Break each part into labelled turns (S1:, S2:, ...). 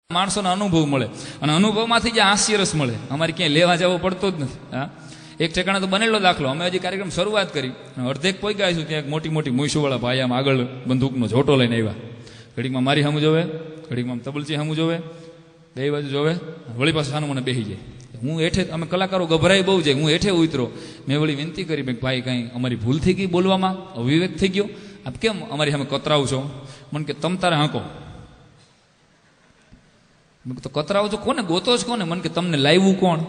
S1: માણસોનો અનુભવ મળે અને અનુભવમાંથી જે હાસ્ય રસ મળે. અમારે ક્યાંય લેવા જવો પડતો જ નથી. હા, એક ઠેકાણે તો બનેલો દાખલો. અમે હજી કાર્યક્રમ શરૂઆત કરી, અડધેક પહોંચ્યા છું ત્યાં મોટી મોટી મૂછવાળા ભાઈ આમ આગળ બંદૂકનો જોટો લઈને આવ્યા. ઘડીકમાં મારી સામું જોવે, ઘડીકમાં તબલચી સામું જોવે, બે બાજુ જોવે, વળી પાસે સાનું મને બેસી જાય. હું હેઠે, અમે કલાકારો ગભરાઈ બહુ જાય, હું હેઠે ઉતરો. મેં વળી વિનંતી કરી, ભાઈ કાંઈ અમારી ભૂલ થઈ ગઈ બોલવામાં, અવિવેક થઈ ગયો, આપ કેમ અમારી સામે કતરાવ છો? મને કે તમ તારે હાંકો. તો કતરાવ છો કોને, ગોતો જ કોને? મને કે તમને લાવ્યું કોણ?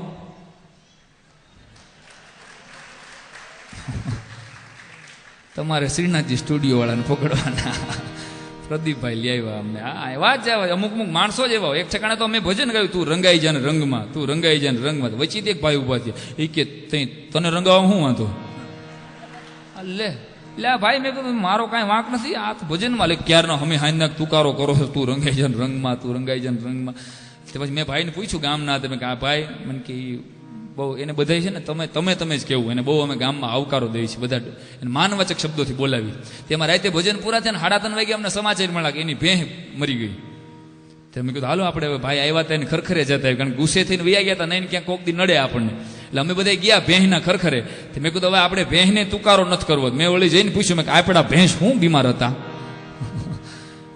S1: તમારે શ્રીનાથજી સ્ટુડિયો વાળાને પકડવાના. પ્રદીપભાઈ લઈ આવ્યા અમને. હા, એવા જ અમુક અમુક માણસો જ એવા. એક ઠેકાણે તો અમે ભજન ગાયું, તું રંગાઈ જાય ને રંગમાં, તું રંગાઈ જાય ને રંગમાં. વચ્ચે એક ભાઈ ઉભા થયા, એ કે તને રંગાવા શું વાંધો? લે લે ભાઈ, મેં કીધું મારો કાંઈ વાંક નથી, આ તો ભજનમાં લે ક્યારનો અમે હાંજના તુકારો કરો છો, તું રંગાઈ જાય ને રંગમાં, તું રંગાઈ જાય ને રંગમાં. પછી મેં ભાઈને પૂછ્યું ગામના, તમે કે આ ભાઈ મને કે બહુ એને બધા છે ને તમે જ કેવું, એને બહુ અમે ગામમાં આવકારો દઈએ છીએ, બધા એને માનવાચક શબ્દોથી બોલાવી. તેમાં રાતે ભજન પૂરા થયા ને 3:30 વાગે અમને સમાચાર મળ્યા કે એની ભેંસ મરી ગઈ. તો મેં કીધું હાલો આપણે ભાઈ આવ્યા હતા એને ખરખરે જતા, કારણ કે ગુસ્સે થઈને વૈયા ગયા હતા ને, ક્યાંક કોક દી નડે આપણને. એટલે અમે બધા ગયા ભેંસના ખરખરે. મેં કીધું હવે આપણે ભેંસને તુકારો નથી કરવો. મેં વળી જઈને પૂછ્યું, મેં કે આપણા ભેંસ શું બીમાર હતા?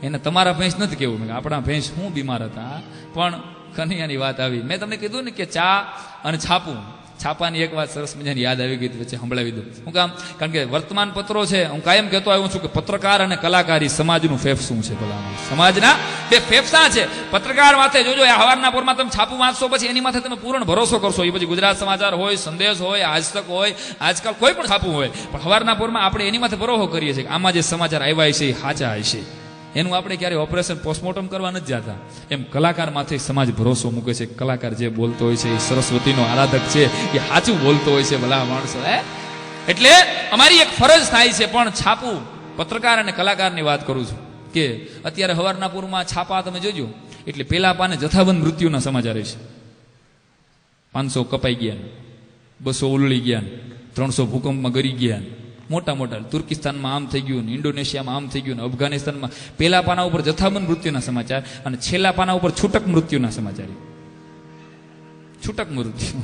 S1: એને તમારા ભેંસ નથી કેવું, મેં આપણા ભેંસ શું બીમાર હતા. પણ કનૈયાની વાત આવી. મેં તમને કીધું ને કે ચા અને છાપું, છાપાની એક વાત સરસ મજાની યાદ આવી ગઈ, વચ્ચે સંભળાવી દઉં. શું કામ? કારણ કે વર્તમાન પત્રો છે, હું કાયમ કહેતો આવ્યો છું કે પત્રકાર અને કલાકારી સમાજનું ફેફસું છે. ભલા સમાજના બે ફેફસા છે. પત્રકાર માથે જોજો, હવારના પોરમાં તમે છાપું વાંચશો, પછી એની માથે તમે પૂર્ણ ભરોસો કરશો. એ પછી ગુજરાત સમાચાર હોય, સંદેશ હોય, આજતક હોય, આજકાલ કોઈ પણ છાપું હોય, પણ હવારના પોરમાં આપણે એની માથે ભરોસો કરીએ છીએ કે આમાં જે સમાચાર આવ્યા છે એ સાચા હશે. એનું આપણે ક્યારે ઓપરેશન પોસ્ટમોર્ટમ કરવા નથી જતા. એમ કલાકાર માથે સમાજ ભરોસો મૂકે છે. કલાકાર જે બોલતો હોય છે એ સરસ્વતીનો આરાધક છે, એ સાચું બોલતો હોય છે. ભલા માણસો, એટલે અમારી એક ફરજ થાય છે. પણ છાપું, પત્રકાર અને કલાકારની વાત કરું છું કે અત્યારે હવારના પૂરમાં છાપા તમે જોજો, એટલે પેલા પાને જથ્થાબંધ મૃત્યુના સમાચાર છે. 500 કપાઈ ગયા, 200 ઉલળી ગયા, 300 ભૂકંપમાં ગરી ગયા, મોટા મોટા તુર્કિસ્તાનમાં આમ થઈ ગયું, ઇન્ડોનેશિયામાં આમ થઈ ગયું, અફઘાનિસ્તાનમાં. પેલા પાના ઉપર જથ્થાબંધ મૃત્યુના સમાચાર અને છેલ્લા પાના ઉપર છૂટક મૃત્યુના સમાચાર. છૂટક મૃત્યુ,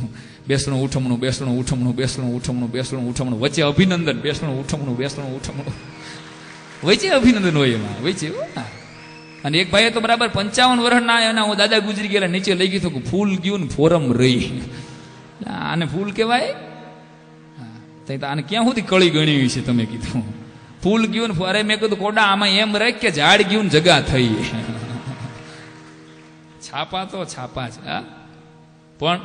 S1: બેસણું ઉઠમણું, બેસણું ઉઠમણું, બેસણું ઉઠમણું, બેસણું ઉઠમણું, વચ્ચે અભિનંદન, બેસણું ઉઠમણું, બેસણું ઉઠમણું, વચ્ચે અભિનંદન હોય એમાં વચ્ચે. અને એક ભાઈએ તો બરાબર 55 વર્ષના એના હું દાદા ગુજરી ગયેલા, નીચે લઈ ગયું કે ફૂલ ગયું ને ફોરમ રહી. આને ફૂલ કહેવાય? આને ક્યાં સુધી કળી ગણી છે? તમે કીધું ફૂલ ગયું ને, અરે મેં કીધું કોડા આમાં એમ રાખ કે ઝાડ ગયું ને જગા થઈ. છાપા તો છાપા છે. પણ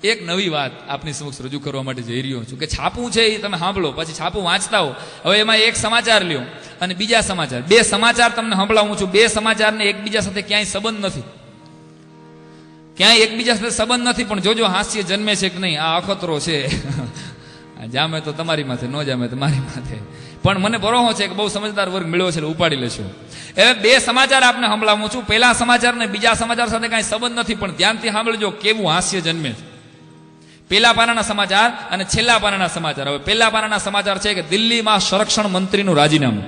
S1: એક નવી વાત આપની સમક્ષ રજૂ કરવા માટે જઈ રહ્યો છું કે છાપું છે એ તમે સાંભળો, પછી છાપું વાંચતા હો. હવે એમાં એક સમાચાર લ્યો અને બીજા સમાચાર, બે સમાચાર તમને સંભળાવું છું. બે સમાચારને એકબીજા સાથે ક્યાંય સંબંધ નથી, ક્યાંય એકબીજા સાથે સંબંધ નથી. પણ જોજો હાસ્ય જન્મે છે કે નહીં. આ અખતરો છે, જામે તો તમારી માથે, ન જામે તો મારી માથે. પણ મને ભરોસો છે કે બહુ સમજદાર વર્ગ મળ્યો છે, ઉપાડી લેશો. હવે બે સમાચાર આપને સંભળાવું છું. પહેલા સમાચાર ને બીજા સમાચાર સાથે કાંઈ સંબંધ નથી, પણ ધ્યાનથી સાંભળજો કેવું હાસ્ય જન્મે છે. પહેલા પાનાના સમાચાર અને છેલ્લા પાનાના સમાચાર. હવે પહેલા પાનાના સમાચાર છે કે દિલ્હીમાં સંરક્ષણ મંત્રીનું રાજીનામું.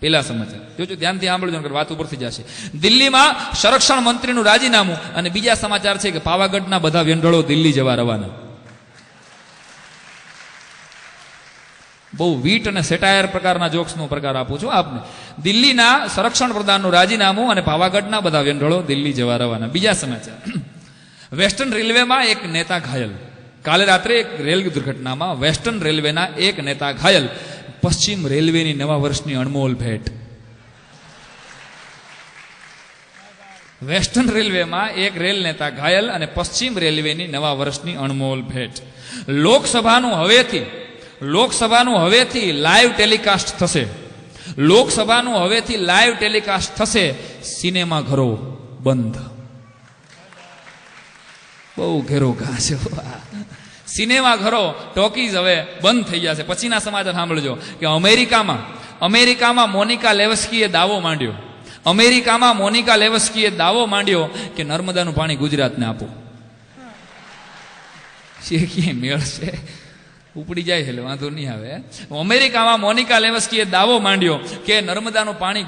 S1: પહેલા સમાચાર જોજો, ધ્યાનથી સાંભળજો, વાત ઉપરથી જશે. દિલ્હીમાં સંરક્ષણ મંત્રીનું રાજીનામું. અને બીજા સમાચાર છે કે પાવાગઢના બધા વેંઢળો દિલ્હી જવા રવાના. બહુ વીટ અને સેટાયર પ્રકારના જોક્સનો પ્રકાર આપું છું આપને. દિલ્હીના સંરક્ષણ પ્રધાનનું રાજીનામું અને પાવાગઢના બધા વેંઢળો દિલ્હી જવા રવાના. બીજા સમાચાર, વેસ્ટર્ન રેલવેમાં એક નેતા ઘાયલ. કાલે રાત્રે એક રેલ દુર્ઘટનામાં વેસ્ટર્ન રેલવેના એક નેતા ઘાયલ. પશ્ચિમ રેલવેની નવા વર્ષની અણમોલ ભેટ. વેસ્ટર્ન રેલવેમાં એક રેલ નેતા ઘાયલ અને પશ્ચિમ રેલવેની નવા વર્ષની અણમોલ ભેટ. લોકસભાનું હવેથી લાઈવ ટેલિકાસ્ટ થશે. લોકસભાનું હવેથી લાઈવ ટેલિકાસ્ટ થશે. સિનેમા ઘરો બંધ. બહુ ઘેરો ઘા છે. સિનેમા ઘરો, ટોકીઝ હવે બંધ થઈ જશે. પછીના સમાચાર સાંભળજો કે અમેરિકામાં મોનિકા લેવસ્કીએ દાવો માંડ્યો. અમેરિકામાં મોનિકા લેવસ્કીએ દાવો માંડ્યો કે નર્મદાનું પાણી ગુજરાતને આપો. ક્યાંય મેળ છે? ઉપડી જાય એટલે વાંધો નહીં આવે. અમેરિકામાં મોનિકા લેવસ્કીએ દાવો માંડ્યો કે નર્મદાનું પાણી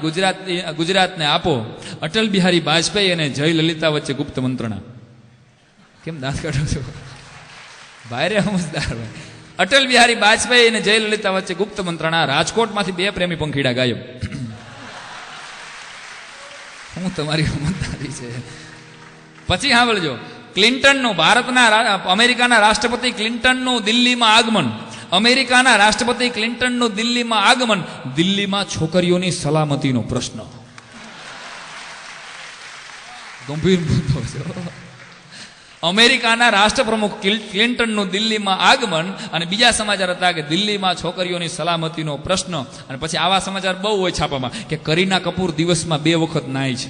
S1: ગુજરાતને આપો. અટલ બિહારી વાજપેયી અને જયલલિતા વચ્ચે ગુપ્ત મંત્રણા. કેમ દાંત કાઢો છો ભાઈ? સમજદાર ભાઈ. અટલ બિહારી વાજપેયી અને જયલલિતા વચ્ચે ગુપ્ત મંત્રણા. રાજકોટમાંથી 2 પ્રેમી પંખીડા ગાયબ. હું તમારી સમજદારી છે. પછી સાંભળજો, ક્લિન્ટનનું અમેરિકાના રાષ્ટ્રપતિ ક્લિન્ટનનું દિલ્હીમાં આગમન. અમેરિકાના રાષ્ટ્રપતિ ક્લિન્ટનનું દિલ્હીમાં આગમન. દિલ્હીમાં છોકરીઓની સલામતીનો પ્રશ્ન. ગંભીર મુદ્દો છે. અમેરિકાના રાષ્ટ્રપ્રમુખ ક્લિન્ટનનું દિલ્હીમાં આગમન. અને બીજા સમાચાર હતા કે દિલ્હીમાં છોકરીઓની સલામતીનો પ્રશ્ન. અને પછી આવા સમાચાર બહુ હોય છાપામાં કે કરીના કપૂર દિવસમાં 2 વખત નાય છે.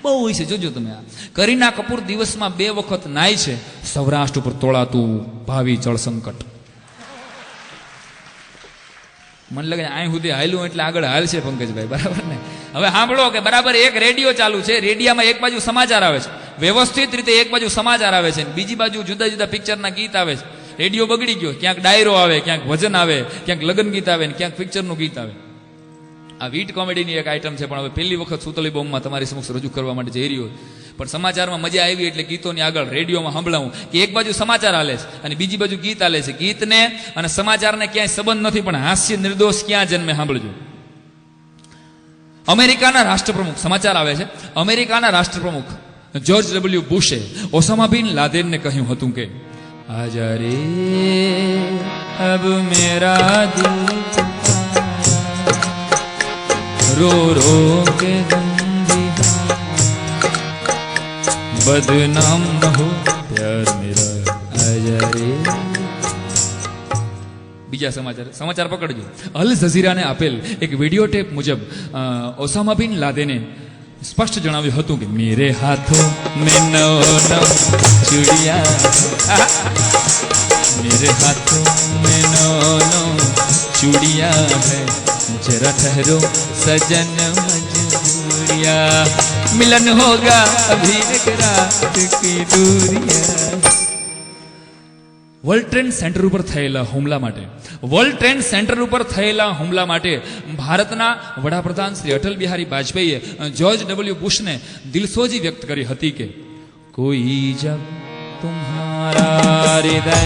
S1: બહુ હોય છે, જોજો તમે. આ કરીના કપૂર દિવસમાં 2 વખત નાય છે. સૌરાષ્ટ્ર ઉપર તોળાતું ભાવિ જળ સંકટ. મને લાગે અહીં સુધી હાલ્યું એટલે આગળ હાલશે પંકજભાઈ, બરાબર ને? હવે સાંભળો કે બરાબર એક રેડિયો ચાલુ છે. રેડિયામાં એક બાજુ સમાચાર આવે છે, વ્યવસ્થિત રીતે એક બાજુ સમાચાર આવે છે, બીજી બાજુ જુદા જુદા પિક્ચરના ગીત આવે છે. રેડિયો બગડી ગયો, ક્યાંક ડાયરો આવે, ક્યાંક ભજન આવે, ક્યાંક લગ્ન ગીત આવે, ક્યાંક પિક્ચરનું ગીત આવે. આ વીટ કોમેડીની એક આઈટમ છે, પણ હવે પહેલી વખત સુતલી બોમ્બમાં તમારી સમક્ષ રજૂ કરવા માટે જઈ રહ્યો. પણ સમાચારમાં મજા આવી એટલે ગીતોની આગળ રેડિયોમાં સંભળાવું કે એક બાજુ સમાચાર હાલે છે અને બીજી બાજુ ગીત હાલે છે. ગીતને અને સમાચારને ક્યાંય સંબંધ નથી, પણ હાસ્ય નિર્દોષ ક્યાં જન્મે સાંભળજો. અમેરિકાના રાષ્ટ્રપ્રમુખ, સમાચાર આવે છે, અમેરિકાના રાષ્ટ્રપ્રમુખ જ્યોર્જ ડબલ્યુ બુશે ઓસામા બિન લાદેનને કહ્યું હતું કે આજા રે અબ મેરા દિલ रो रो के बदनाम न हो प्यार मेरा आजा रे. બીજા સમાચાર પકડજો. અલ જઝીરાને આપેલ એક વિડીયો ટેપ મુજબ ઓસામા બિન લાદેને સ્પષ્ટ જણાવ્યું હતું કે મેરે હાથો મેં નો ચૂડિયા, મેરે હાથો મેં નો ચૂડિયા હૈ, जरा ठहरो सजन मजबूरिया, मिलन होगा अभी एक रात की दूरिया. વર્લ્ડ ટ્રેડ સેન્ટર ઉપર થયેલા હુમલા માટે, વર્લ્ડ ટ્રેડ સેન્ટર ઉપર થયેલા હુમલા માટે ભારતના વડાપ્રધાન શ્રી અટલ બિહારી વાજપેયીએ જ્યોર્જ ડબલ્યુ બુશને દિલસોજી વ્યક્ત કરી હતી કે કોઈ જબ તુમ્હારા હૃદય